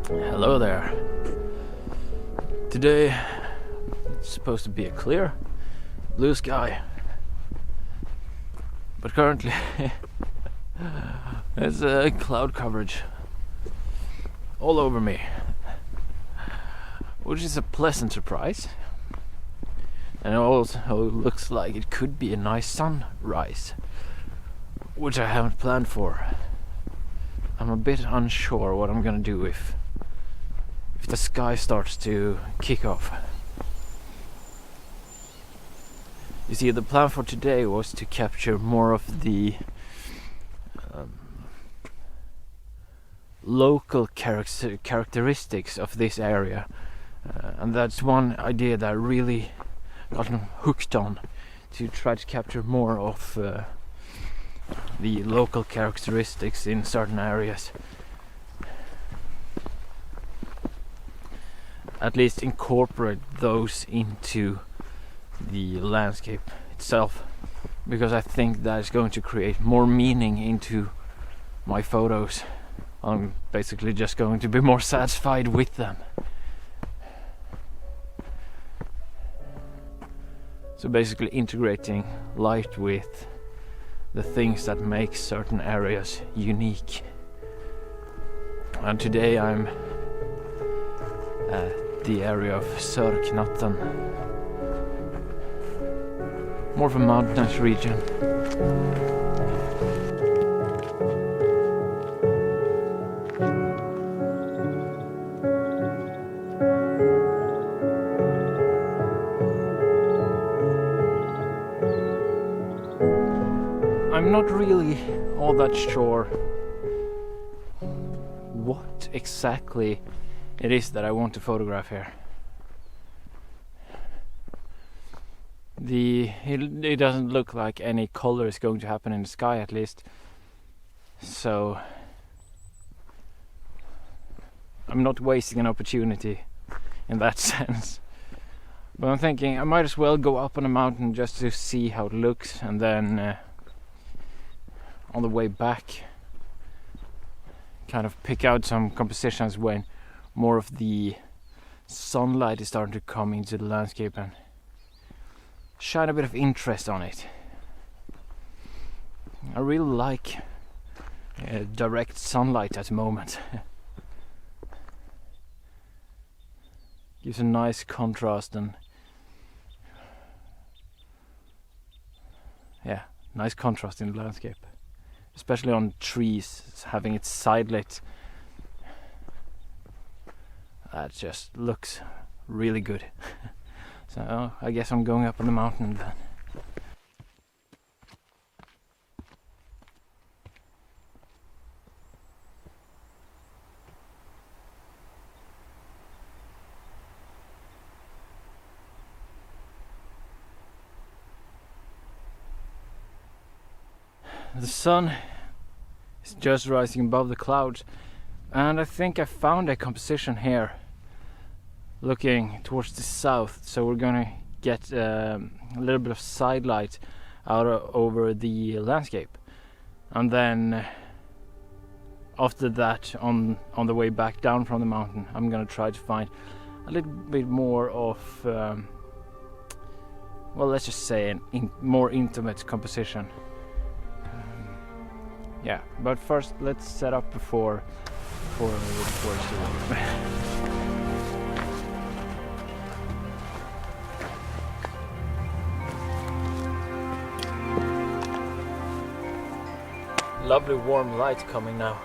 Hello there. Today it's supposed to be a clear blue sky, but currently there's a cloud coverage all over me, which is a pleasant surprise, and it also looks like it could be a nice sunrise, which I haven't planned for. I'm a bit unsure what I'm gonna do if the sky starts to kick off. You see, the plan for today was to capture more of the local characteristics of this area, and that's one idea that I really got hooked on, to try to capture more of the local characteristics in certain areas. At least incorporate those into the landscape itself, because I think that is going to create more meaning into my photos. I'm basically just going to be more satisfied with them. So basically integrating light with the things that make certain areas unique. And today I'm at the area of Sörknatten, more of a mountainous region. I'm not really all that sure what exactly it is that I want to photograph here. It doesn't look like any color is going to happen in the sky, at least, so I'm not wasting an opportunity in that sense. But I'm thinking I might as well go up on a mountain just to see how it looks, and then on the way back kind of pick out some compositions when more of the sunlight is starting to come into the landscape and shine a bit of interest on it. I really like direct sunlight at the moment. Gives a nice contrast and nice contrast in the landscape, especially on trees having its side lit. That just looks really good. So I guess I'm going up on the mountain then. The sun is just rising above the clouds, and I think I found a composition here looking towards the south, so we're gonna get a little bit of side light over the landscape, and then after that on the way back down from the mountain I'm gonna try to find a little bit more of well, let's just say more intimate composition. But first let's set up before lovely warm light coming now.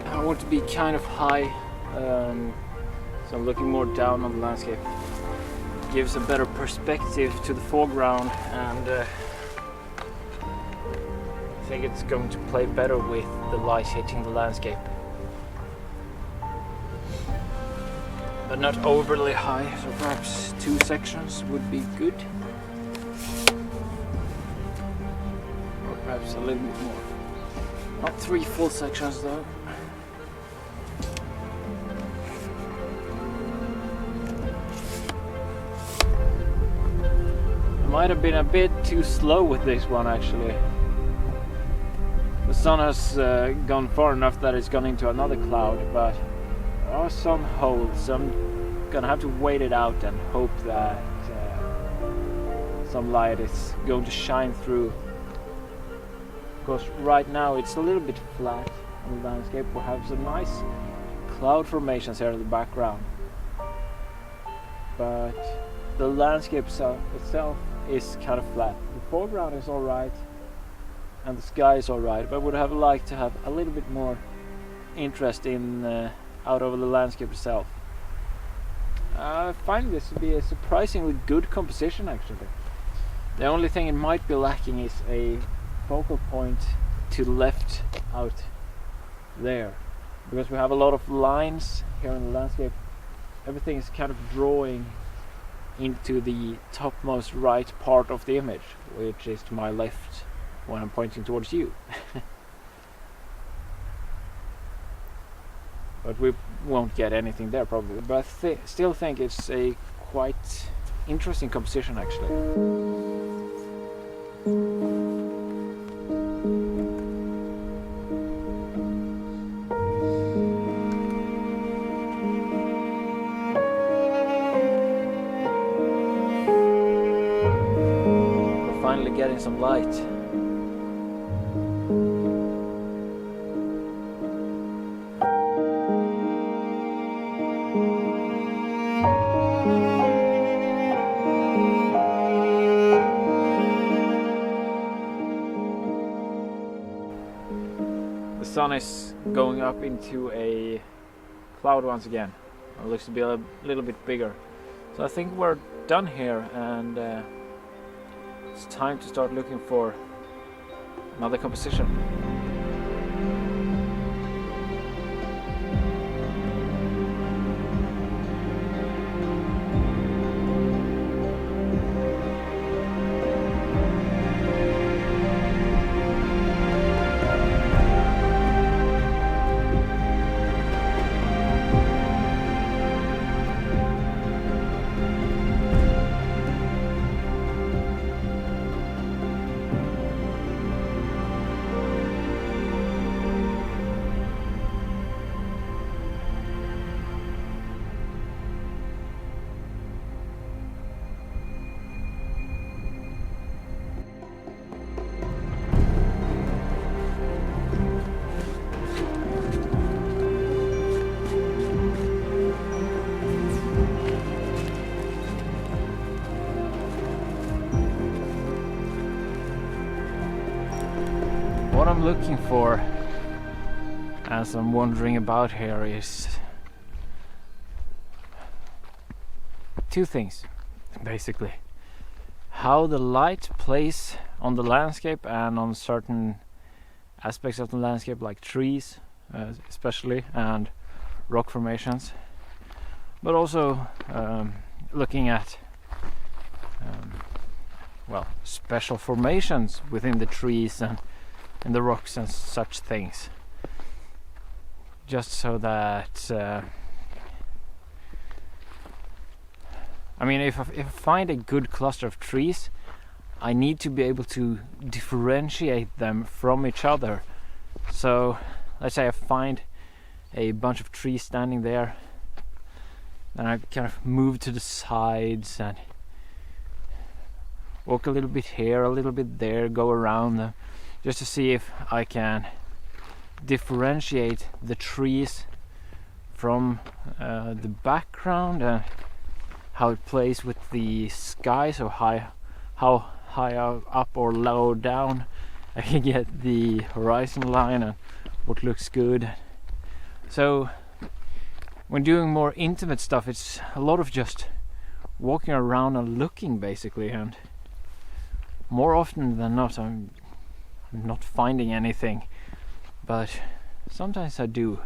I want to be kind of high, so I'm looking more down on the landscape. It gives a better perspective to the foreground, and I think it's going to play better with the light hitting the landscape. But not overly high, so perhaps 2 sections would be good. Or perhaps a little bit more. Not 3 full sections though. might have been a bit too slow with this one actually. The sun has gone far enough that it's gone into another cloud, but there are some holes, so I'm gonna have to wait it out and hope that some light is going to shine through. Because right now it's a little bit flat on the landscape. We have some nice cloud formations here in the background, but the landscape itself is kind of flat. The foreground is alright and the sky is alright, but would have liked to have a little bit more interest in out of the landscape itself. I find this to be a surprisingly good composition actually. The only thing it might be lacking is a focal point to the left out there, because we have a lot of lines here in the landscape. Everything is kind of drawing into the topmost right part of the image, which is to my left when I'm pointing towards you. But we won't get anything there probably, but I still think it's a quite interesting composition actually. Finally getting some light. The sun is going up into a cloud once again. It looks to be a little bit bigger. So I think we're done here, and it's time to start looking for another composition. What I'm looking for, as I'm wandering about here, is two things basically: how the light plays on the landscape and on certain aspects of the landscape, like trees especially, and rock formations, but also looking at well, special formations within the trees and the rocks and such things, just so that I mean, if I find a good cluster of trees, I need to be able to differentiate them from each other. So let's say I find a bunch of trees standing there, then I kind of move to the sides and walk a little bit here, a little bit there, go around them, just to see if I can differentiate the trees from the background and how it plays with the sky, so how high up or low down I can get the horizon line and what looks good. So when doing more intimate stuff, it's a lot of just walking around and looking basically, and more often than not I'm not finding anything, but sometimes I do,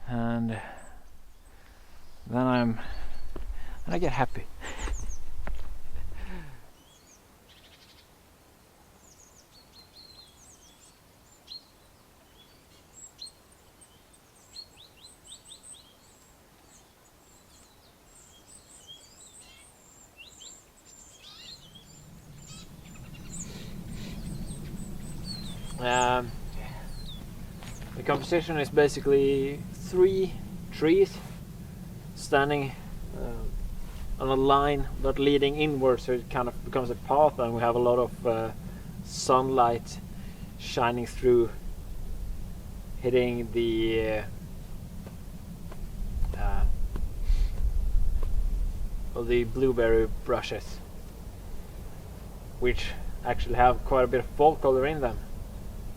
and then I get happy. The composition is basically 3 trees standing on a line but leading inward, so it kind of becomes a path, and we have a lot of sunlight shining through, hitting the blueberry brushes, which actually have quite a bit of fall color in them,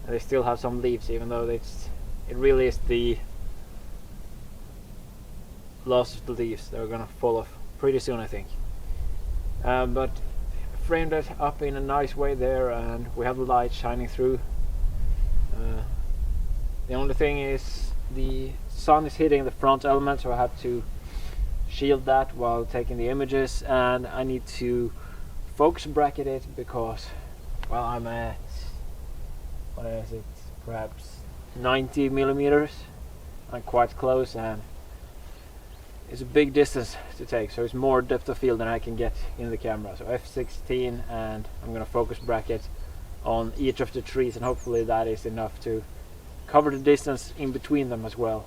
and they still have some leaves, even though it really is the last of the leaves. They're gonna fall off pretty soon, I think. But framed it up in a nice way there, and we have the light shining through. The only thing is the sun is hitting the front element, so I have to shield that while taking the images, and I need to focus bracket it because, well, I'm at, what is it, perhaps 90 millimeters. I'm quite close, and it's a big distance to take, so it's more depth of field than I can get in the camera. So f16, and I'm gonna focus bracket on each of the trees, and hopefully that is enough to cover the distance in between them as well.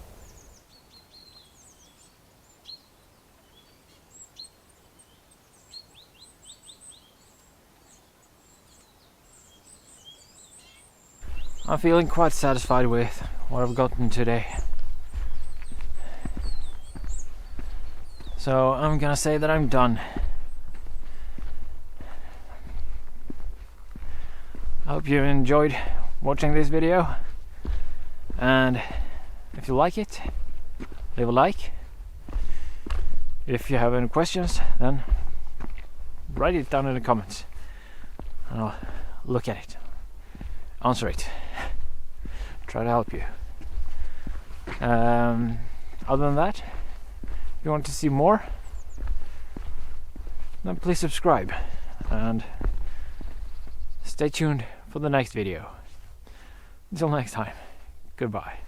I'm feeling quite satisfied with what I've gotten today. So I'm gonna say that I'm done. I hope you enjoyed watching this video, and if you like it, leave a like. If you have any questions, then write it down in the comments and I'll look at it, answer it, try to help you. Other than that, if you want to see more, then please subscribe and stay tuned for the next video. Until next time, goodbye.